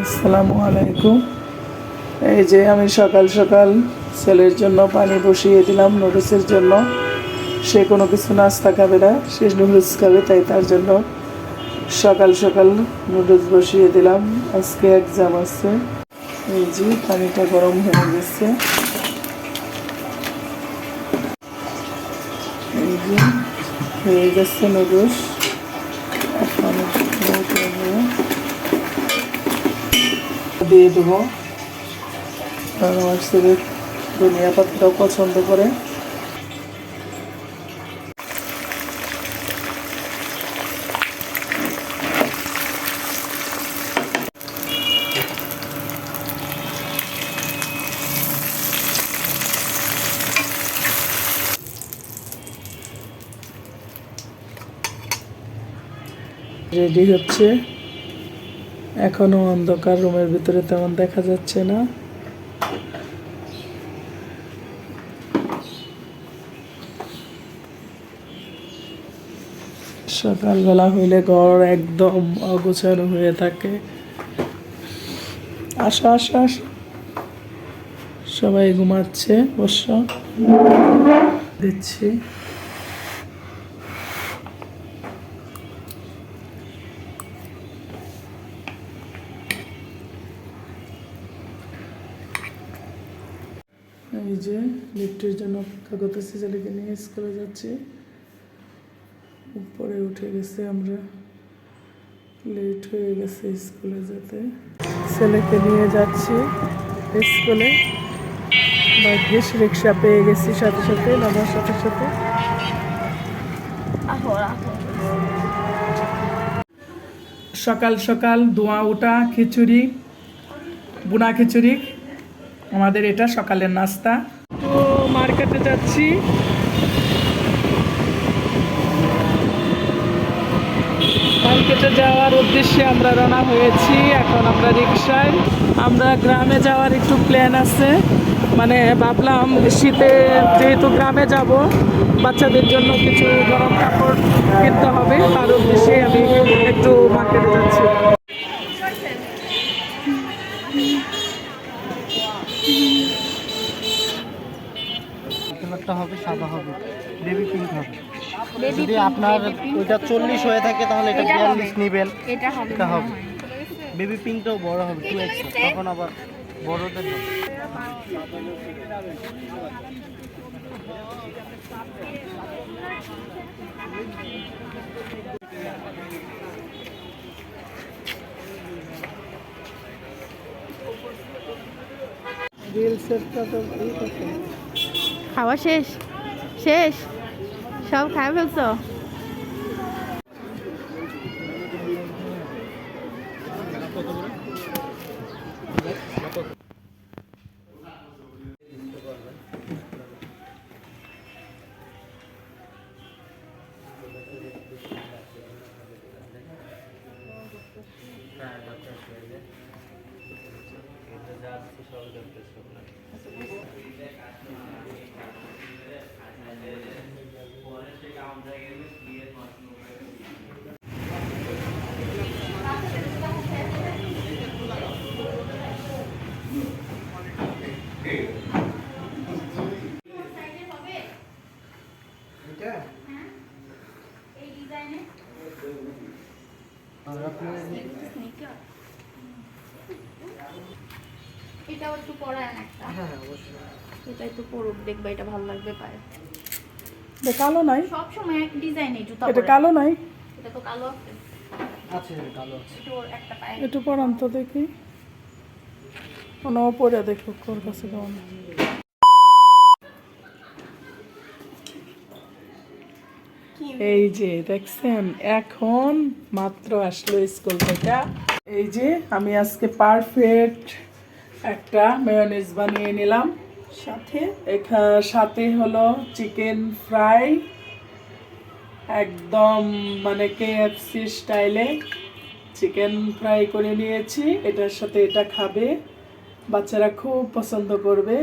আসসালামু আলাইকুম। এই যে আমি সকাল সকাল ছেলের জন্য পানি বসিয়ে দিলাম নুডলসের জন্য। সে কোনো কিছু নাস্তা খাবে না, সে নুডলস খাবে, তাই তার জন্য সকাল সকাল নুডলস বসিয়ে দিলাম। আজকে এক্সাম আছে। এই যে পানিটা গরম হয়ে গেছে। এই যে হয়ে গেছে নুডলস। এখন দিয়ে দেবো, কারণ আমার ছেলে ধনিয়া পাতাটাও পছন্দ করে। রেডি হচ্ছে, এখনো অন্ধকার, রুমের ভিতরে তেমন দেখা যাচ্ছে না। সকালবেলা হইলে ঘর একদম অগোছালো হয়ে থাকে। আসো আসো আসো, সবাই ঘুমাচ্ছে, অবশ্য দিচ্ছি। এই যে লিফটের জন্য অপেক্ষা করতেছি, ছেলেকে নিয়ে স্কুলে যাচ্ছি। উপরে উঠে গেছে, আমরা লেট হয়ে গেছে স্কুলে যেতে। ছেলেকে নিয়ে যাচ্ছি স্কুলে। ভাগ্যিস রিক্সা পেয়ে গেছি সাথে সাথে, নামার সাথে সাথে। সকাল সকাল ধোঁয়া ওঠা খিচুড়ি, বুনা খিচুড়ি, আমাদের এটা সকালের নাস্তা। তো মার্কেটে যাচ্ছি। মার্কেটে যাওয়ার উদ্দেশ্যে আমরা রওনা হয়েছি। এখন আমরা রিক্সায়, আমরা গ্রামে যাওয়ার একটু প্ল্যান আছে। মানে ভাবলাম শীতে যেহেতু গ্রামে যাব, বাচ্চাদের জন্য কিছু গরম কাপড় কিনতে হবে, তার উদ্দেশ্যে আমি একটু মার্কেটে যাচ্ছি। কালারটা হবে সাদা, হবে বেবি পিঙ্ক হবে। যদি আপনার ওইটা 40 হয়ে থাকে তাহলে এটা 42 নেবেন, এটা হবে। বেবি পিঙ্কটাও বড় হবে 2x, তখন আবার বড়দের হবে। খাওয়া শেষ শেষ সব খাই ফেলছো? এটাও একটু পরায় একটা। হ্যাঁ অবশ্যই, এটা একটু পরুক, দেখবা এটা ভালো লাগবে পায়ে। এটা কালো নাই, সব সময় এক ডিজাইনে জুতা এটা কালো নাই, এটা তো কালো আছে। আছে কালো আছে। একটু একটা পায়ে একটু পরান তো দেখি, কোনো পরে দেখো ওর কাছে কেমন। এই যে দেখছেন, এখন মাত্র আসলো স্কুল থেকে। এই যে আমি আজকে পারফেক্ট একটা মেয়োনিজ বানিয়ে নিলাম। সাথে হলো চিকেন ফ্রাই, একদম মানে KFC স্টাইলে চিকেন ফ্রাই করে নিয়েছি। এটার সাথে এটা খাবে, বাচ্চারা খুব পছন্দ করবে।